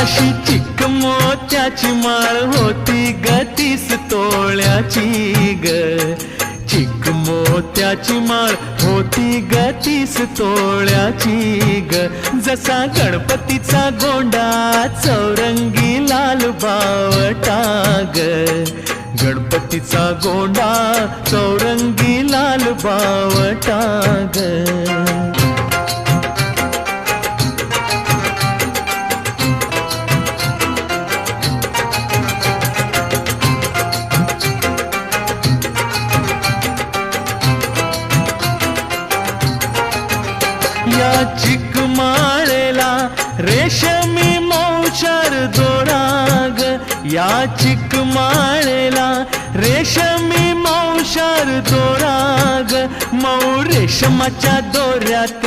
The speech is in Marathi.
अशी चिक मोत्याची माळ होती ग 30 तोळ्याची ग. चिक मोत्याची माळ होती ग 30 तोळ्याची ग. जसा गणपतीचा गोंडा चौरंगी लाल बावटा ग. गणपतीचा गोंडा चौरंगी लाल बावटा ग. या चिकमाळेला रेशमी मौचार दोराग. या चिकमाळेला रेशमी मौचार दोराग. मऊ रेशमाच्या दोऱ्यात